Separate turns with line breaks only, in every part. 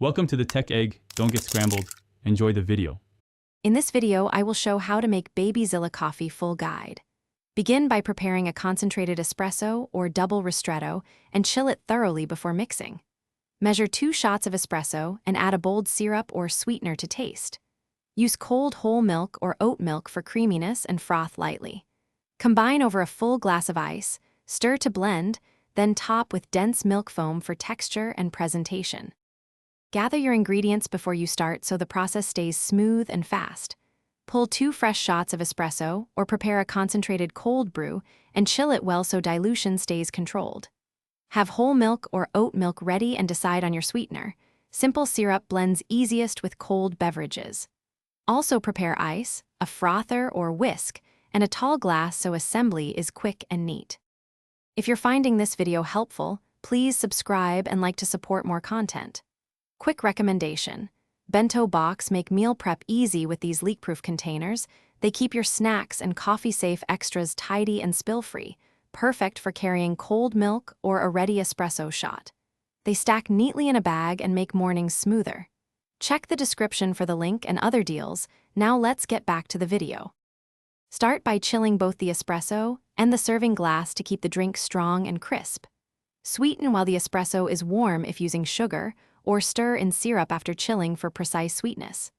Welcome to the Tech Egg. Don't get scrambled. Enjoy the video.
In this video, I will show how to make Baby Zilla coffee full guide. Begin by preparing a concentrated espresso or double ristretto and chill it thoroughly before mixing. Measure 2 shots of espresso and add a bold syrup or sweetener to taste. Use cold whole milk or oat milk for creaminess and froth lightly. Combine over a full glass of ice, stir to blend, then top with dense milk foam for texture and presentation. Gather your ingredients before you start so the process stays smooth and fast. Pull 2 fresh shots of espresso or prepare a concentrated cold brew and chill it well so dilution stays controlled. Have whole milk or oat milk ready and decide on your sweetener. Simple syrup blends easiest with cold beverages. Also prepare ice, a frother or whisk, and a tall glass so assembly is quick and neat. If you're finding this video helpful, please subscribe and like to support more content. Quick recommendation: bento box make meal prep easy with these leak-proof containers. They keep your snacks and coffee-safe extras tidy and spill-free, perfect for carrying cold milk or a ready espresso shot. They stack neatly in a bag and make mornings smoother. Check the description for the link and other deals. Now let's get back to the video. Start by chilling both the espresso and the serving glass to keep the drink strong and crisp. Sweeten while the espresso is warm if using sugar, or stir in syrup after chilling for precise sweetness.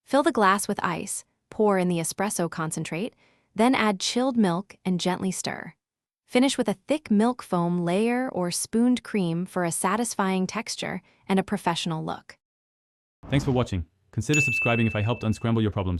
Fill the glass with ice, pour in the espresso concentrate, then add chilled milk and gently stir. Finish with a thick milk foam layer or spooned cream for a satisfying texture and a professional look.
Thanks for watching. Consider subscribing if I helped unscramble your problems.